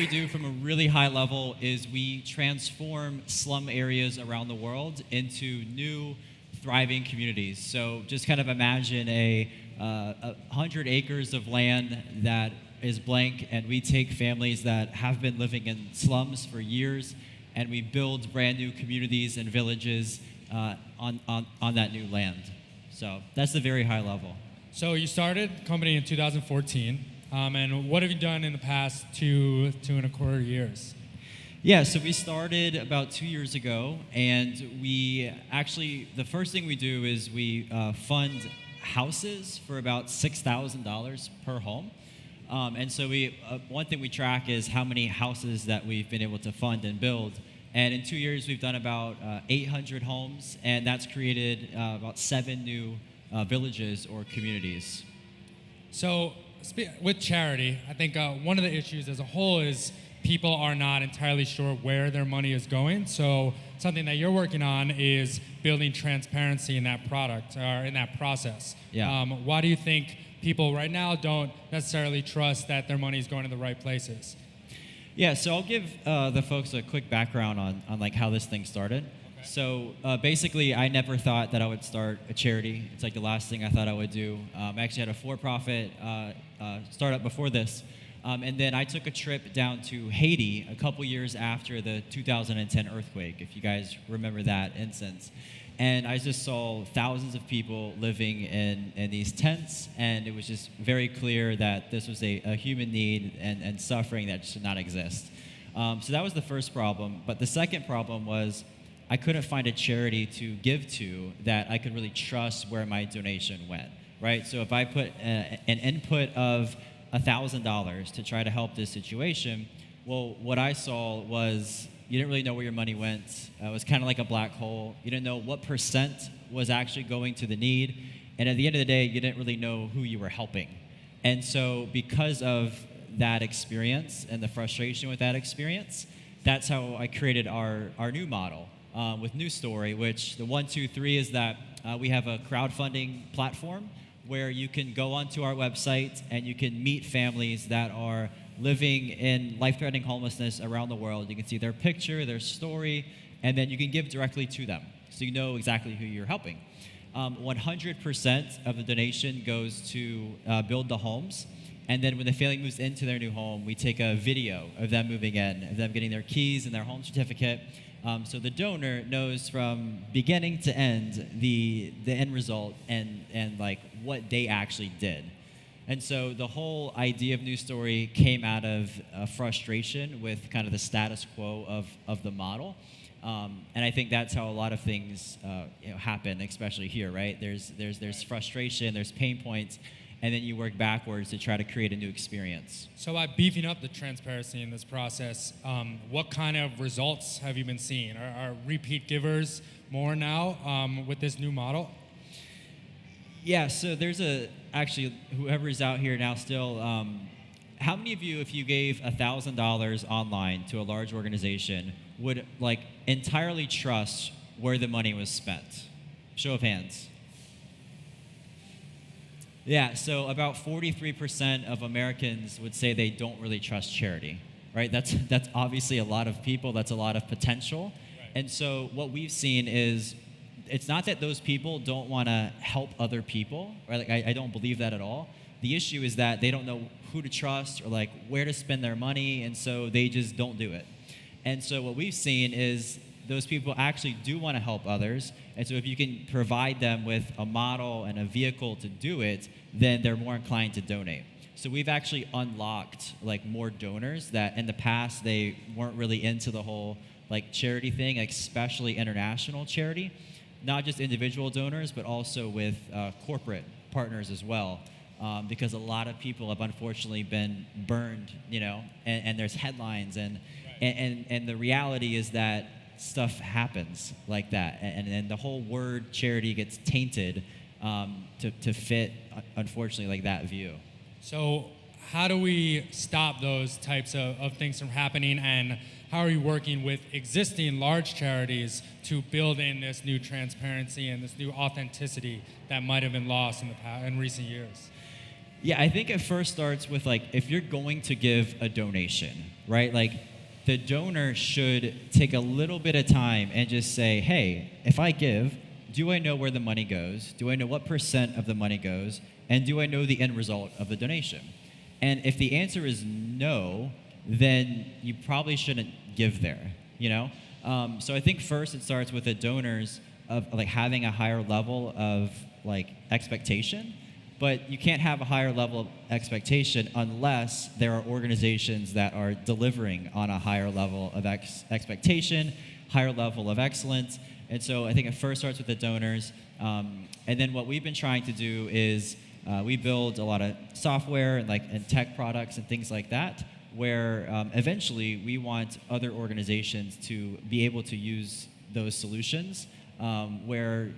we do from a really high level is we transform slum areas around the world into new, thriving communities. So just kind of imagine a 100 acres of land that is blank, and we take families that have been living in slums for years, and we build brand new communities and villages on that new land. So that's the very high level. So you started the company in 2014, and what have you done in the past 2.25 years? Yeah, so we started about 2 years ago, and we actually, the first thing we do is we fund houses for about $6,000 per home. And so one thing we track is how many houses that we've been able to fund and build. And in 2 years, we've done about 800 homes, and that's created about 7 new villages or communities. So with charity, I think one of the issues as a whole is people are not entirely sure where their money is going. So something that you're working on is building transparency in that product or in that process. Yeah. Why do you think people right now don't necessarily trust that their money is going to the right places? Yeah, so I'll give the folks a quick background on like how this thing started. Okay. So basically, I never thought that I would start a charity. It's like the last thing I thought I would do. I actually had a for-profit startup before this. And then I took a trip down to Haiti a couple years after the 2010 earthquake, if you guys remember that instance. And I just saw thousands of people living in these tents, and it was just very clear that this was a human need and suffering that should not exist. So that was the first problem. But the second problem was I couldn't find a charity to give to that I could really trust where my donation went, right? So if I put an input of $1,000 to try to help this situation, well, what I saw was you didn't really know where your money went. It was kind of like a black hole. You didn't know what percent was actually going to the need. And at the end of the day, you didn't really know who you were helping. And so because of that experience and the frustration with that experience, that's how I created our new model with New Story, which the 1, 2, 3 is that we have a crowdfunding platform where you can go onto our website and you can meet families that are living in life-threatening homelessness around the world. You can see their picture, their story, and then you can give directly to them, so you know exactly who you're helping. 100% of the donation goes to build the homes, and then when the family moves into their new home, we take a video of them moving in, of them getting their keys and their home certificate, so the donor knows from beginning to end the end result and like what they actually did. And so the whole idea of New Story came out of frustration with kind of the status quo of the model. And I think that's how a lot of things happen, especially here, right? There's frustration, there's pain points, and then you work backwards to try to create a new experience. So by beefing up the transparency in this process, what kind of results have you been seeing? Are repeat givers more now with this new model? Yeah, so there's actually, whoever's out here now still, how many of you, if you gave $1,000 online to a large organization, would like entirely trust where the money was spent? Show of hands. Yeah, so about 43% of Americans would say they don't really trust charity, right? That's obviously a lot of people, that's a lot of potential. Right. And so what we've seen is it's not that those people don't want to help other people, right? Like I don't believe that at all. The issue is that they don't know who to trust or like where to spend their money, and so they just don't do it. And so what we've seen is those people actually do want to help others, and so if you can provide them with a model and a vehicle to do it, then they're more inclined to donate. So we've actually unlocked like more donors that in the past they weren't really into the whole like charity thing, especially international charity. Not just individual donors, but also with corporate partners as well, because a lot of people have unfortunately been burned, and there's headlines, and the reality is that stuff happens like that, and the whole word charity gets tainted to fit, unfortunately, like that view. So how do we stop those types of things from happening, and how are you working with existing large charities to build in this new transparency and this new authenticity that might have been lost in recent years? Yeah, I think it first starts with like if you're going to give a donation, right? Like the donor should take a little bit of time and just say, hey, if I give, do I know where the money goes? Do I know what percent of the money goes? And do I know the end result of the donation? And if the answer is no, then you probably shouldn't give there, you know? So I think first it starts with the donors of like having a higher level of like expectation, but you can't have a higher level of expectation unless there are organizations that are delivering on a higher level of expectation, higher level of excellence. And so I think it first starts with the donors. And then what we've been trying to do is we build a lot of software and tech products and things like that, where eventually we want other organizations to be able to use those solutions, where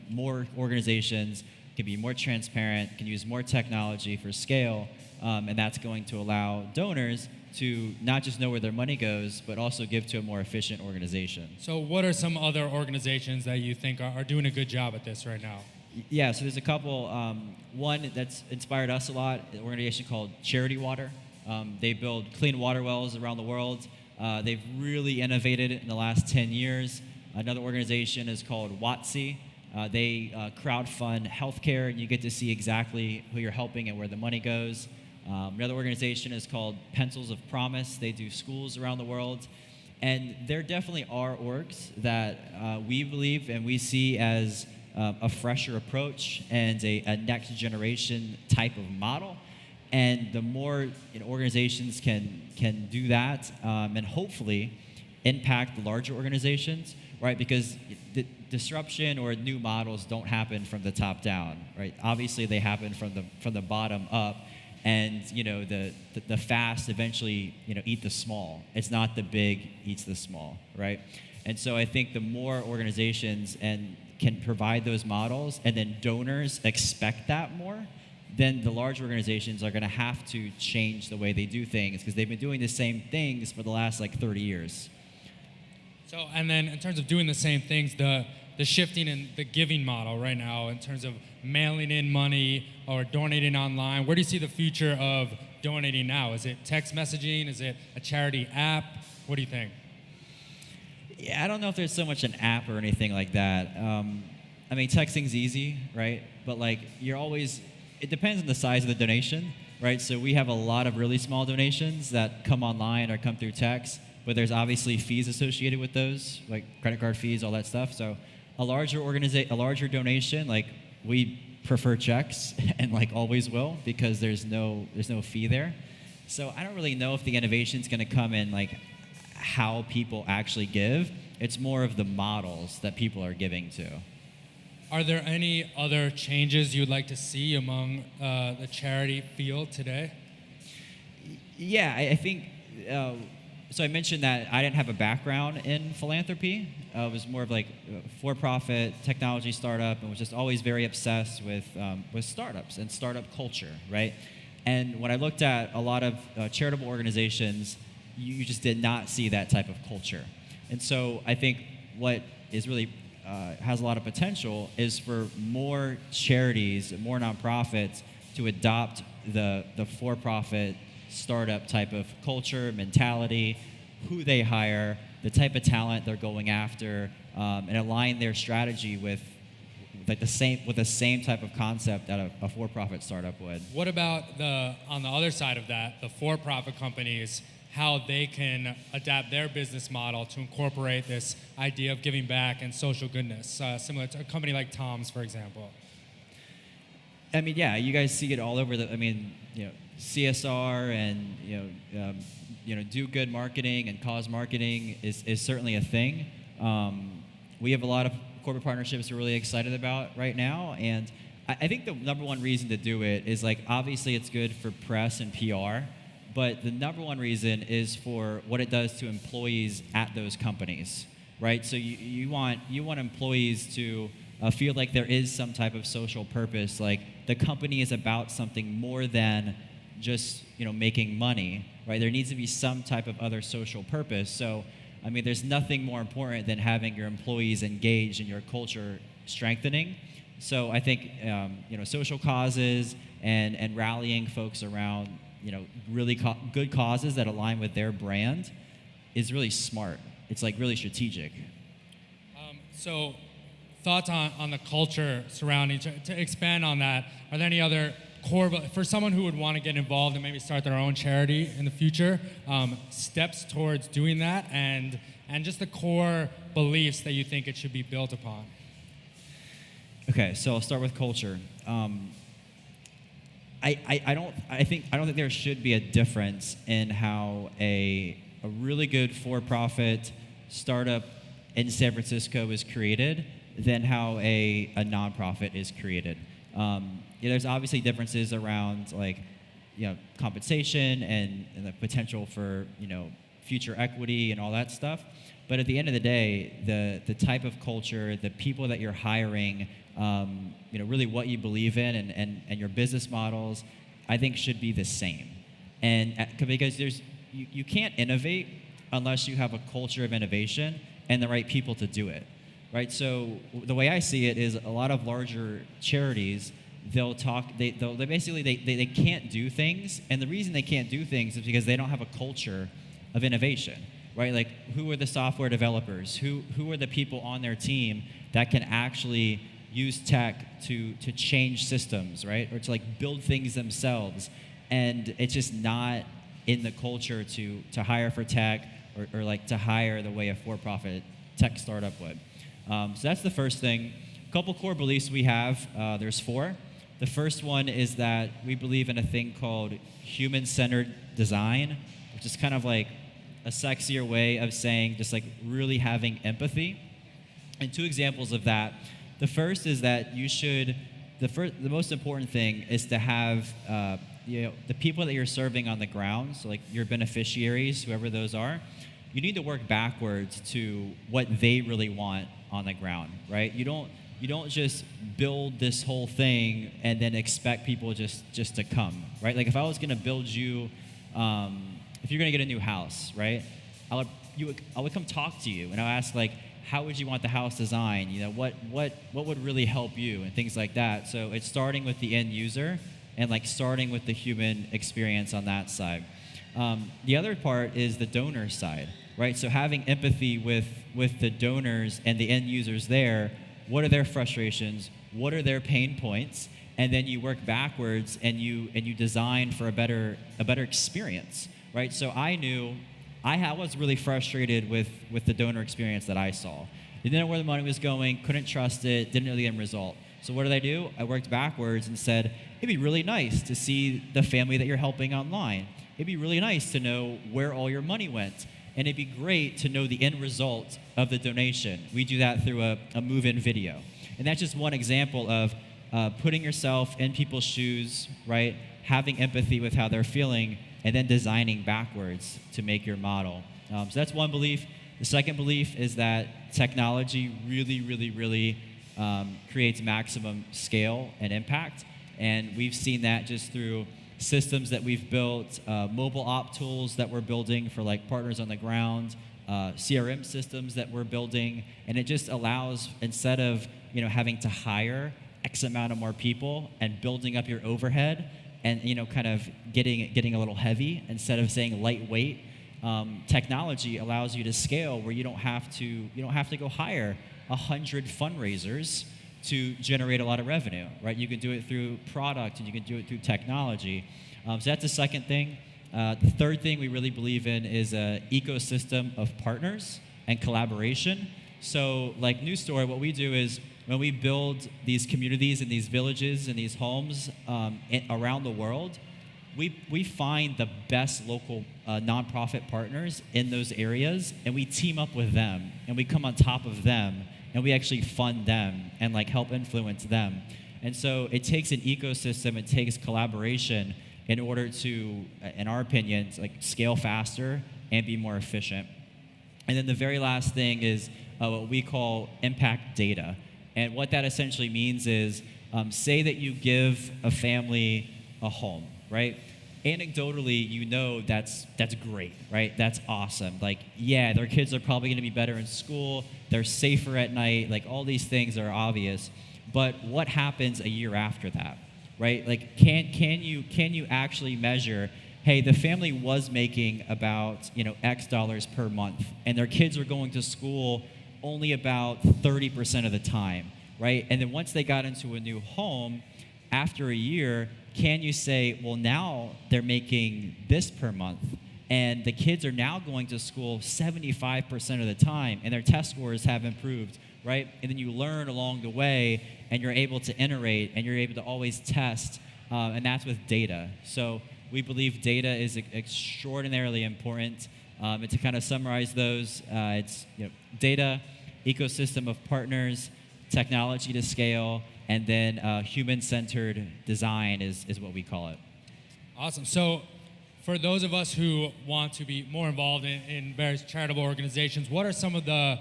more organizations can be more transparent, can use more technology for scale, and that's going to allow donors to not just know where their money goes, but also give to a more efficient organization. So what are some other organizations that you think are doing a good job at this right now? Yeah, so there's a couple. One that's inspired us a lot, an organization called Charity Water. They build clean water wells around the world. They've really innovated in the last 10 years. Another organization is called WOTC. They crowdfund healthcare, and you get to see exactly who you're helping and where the money goes. Another organization is called Pencils of Promise. They do schools around the world. And there definitely are orgs that we believe and we see as a fresher approach and a next generation type of model. And the more organizations can do that and hopefully impact the larger organizations, right? Because the disruption or new models don't happen from the top down, right? Obviously, they happen from the bottom up, and the fast eventually eat the small. It's not the big eats the small, right? And so I think the more organizations can provide those models, and then donors expect that more, then the large organizations are going to have to change the way they do things because they've been doing the same things for the last 30 years. So, and then in terms of doing the same things, the shifting in the giving model right now, in terms of mailing in money or donating online, where do you see the future of donating now? Is it text messaging? Is it a charity app? What do you think? Yeah, I don't know if there's so much an app or anything like that. I mean, texting's easy, right? But it depends on the size of the donation, right? So we have a lot of really small donations that come online or come through text, but there's obviously fees associated with those, like credit card fees, all that stuff. So a larger donation, we prefer checks and always will because there's no fee there. So I don't really know if the innovation's going to come in how people actually give. It's more of the models that people are giving to. Are there any other changes you'd like to see among the charity field today? Yeah, I think, so I mentioned that I didn't have a background in philanthropy. I was more of a for-profit technology startup and was just always very obsessed with startups and startup culture, right? And when I looked at a lot of charitable organizations, you just did not see that type of culture. And so I think what is really has a lot of potential is for more charities, more nonprofits to adopt the for-profit startup type of culture, mentality, who they hire, the type of talent they're going after, and align their strategy with the same type of concept that a for-profit startup would. What about on the other side of that, the for-profit companies, how they can adapt their business model to incorporate this idea of giving back and social goodness, similar to a company like Tom's, for example? I mean, yeah, you guys see it all over CSR and do good marketing and cause marketing is certainly a thing. We have a lot of corporate partnerships we're really excited about right now, and I think the number one reason to do it is obviously it's good for press and PR, but the number one reason is for what it does to employees at those companies, right? So you want employees to feel like there is some type of social purpose, the company is about something more than just making money, right? There needs to be some type of other social purpose. So, I mean, there's nothing more important than having your employees engaged in your culture strengthening. So I think social causes and rallying folks around really good causes that align with their brand is really smart. It's like really strategic. So thoughts on the culture surrounding, to expand on that, are there any other core, for someone who would want to get involved and maybe start their own charity in the future, steps towards doing that and just the core beliefs that you think it should be built upon? Okay, so I'll start with culture. I don't think there should be a difference in how a really good for-profit startup in San Francisco is created than how a nonprofit is created. There's obviously differences around compensation and the potential for future equity and all that stuff. But at the end of the day, the type of culture, the people that you're hiring, really what you believe in and your business models, I think should be the same. And because you can't innovate unless you have a culture of innovation and the right people to do it, right? So the way I see it is a lot of larger charities, they can't do things, and the reason they can't do things is because they don't have a culture of innovation, right? Like, who are the software developers? Who are the people on their team that can actually use tech to change systems, right? Or to build things themselves. And it's just not in the culture to hire for tech or to hire the way a for-profit tech startup would. So that's the first thing. A couple core beliefs we have, there's 4. The first one is that we believe in a thing called human-centered design, which is kind of like a sexier way of saying just really having empathy. And 2 examples of that. The first is that the most important thing is to have the people that you're serving on the ground, so your beneficiaries, whoever those are, you need to work backwards to what they really want on the ground, right? You don't just build this whole thing and then expect people just to come, right? If I was going to build you, if you're going to get a new house, right? I would come talk to you and I'll ask how would you want the house designed? What would really help you and things like that. So it's starting with the end user and starting with the human experience on that side. The other part is the donor side, right? So having empathy with the donors and the end users there. What are their frustrations? What are their pain points? And then you work backwards and you design for a better experience, right? So I knew I was really frustrated with the donor experience that I saw. Didn't know where the money was going, couldn't trust it, didn't know the end result. So what did I do? I worked backwards and said, it'd be really nice to see the family that you're helping online. It'd be really nice to know where all your money went. And it'd be great to know the end result of the donation. We do that through a move-in video. And that's just one example of putting yourself in people's shoes, right? Having empathy with how they're feeling, and then designing backwards to make your model. So that's one belief. The second belief is that technology really creates maximum scale and impact. And we've seen that just through systems that we've built, mobile op tools that we're building for partners on the ground, CRM systems that we're building, and it just allows, instead of having to hire X amount of more people and building up your overhead and kind of getting a little heavy, instead of saying lightweight, technology allows you to scale where you don't have to go hire 100 fundraisers to generate a lot of revenue, right? You can do it through product and you can do it through technology. So that's the second thing. The third thing we really believe in is an ecosystem of partners and collaboration. So News Story, what we do is when we build these communities and these villages and these homes around the world, we find the best local nonprofit partners in those areas, and we team up with them, and we come on top of them, and we actually fund them and help influence them. And so it takes an ecosystem, it takes collaboration in order to, in our opinion, scale faster and be more efficient. And then the very last thing is what we call impact data. And what that essentially means is, say that you give a family a home, right? Anecdotally, that's great, right? That's awesome. Their kids are probably going to be better in school. They're safer at night. All these things are obvious. but what happens a year after that, right? Like, can you actually measure, hey, the family was making about, X dollars per month, and their kids are going to school only about 30% of the time, right? And then once they got into a new home, after a year, can you say, well, now they're making this per month, and the kids are now going to school 75% of the time, and their test scores have improved, right? And then you learn along the way, and you're able to iterate, and you're able to always test, and that's with data. So we believe data is extraordinarily important. And to kind of summarize those, it's data, ecosystem of partners, technology to scale, and then human-centered design is what we call it. Awesome. So for those of us who want to be more involved in various charitable organizations, what are some of the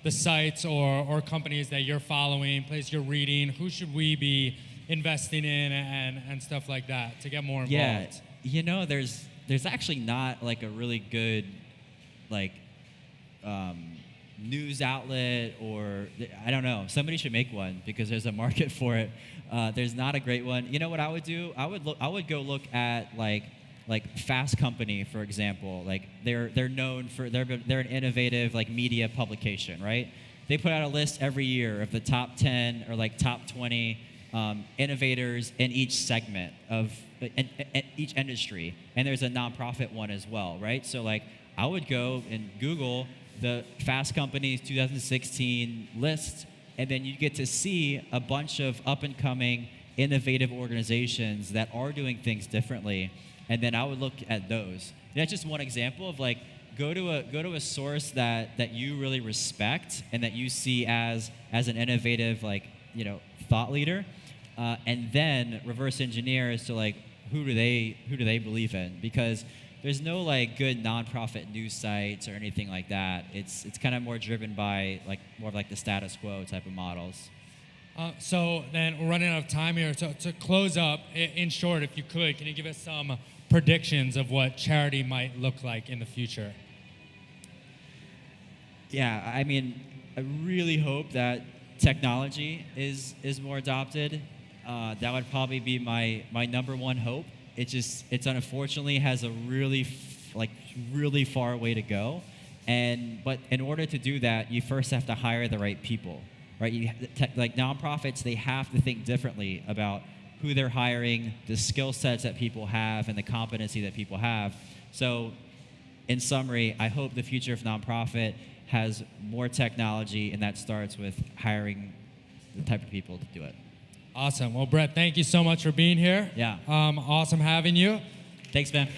sites or companies that you're following, places you're reading? Who should we be investing in and stuff like that to get more involved? Yeah, there's actually not like a really good news outlet, or I don't know. Somebody should make one because there's a market for it. There's not a great one. You know what I would do? I would go look at like Fast Company, for example. Like they're known for they're an innovative media publication, right? They put out a list every year of the top 10 or top 20 innovators in each segment of each industry, and there's a nonprofit one as well, right? So I would go and Google the Fast Company's 2016 list, and then you get to see a bunch of up-and-coming innovative organizations that are doing things differently, and then I would look at those. And that's just one example of go to a source that you really respect and that you see as an innovative thought leader, and then reverse engineer as to who do they believe in, because there's no good nonprofit news sites or anything like that. It's kind of more driven by more of the status quo type of models. So then we're running out of time here. So to close up, in short, if you could, can you give us some predictions of what charity might look like in the future? Yeah, I mean, I really hope that technology is more adopted. That would probably be my number one hope. It's unfortunately has a really far way to go, but in order to do that, you first have to hire the right people, right? Nonprofits, they have to think differently about who they're hiring, the skill sets that people have, and the competency that people have. So, in summary, I hope the future of nonprofit has more technology, and that starts with hiring the type of people to do it. Awesome. Well, Brett, thank you so much for being here. Yeah. Awesome having you. Thanks, man.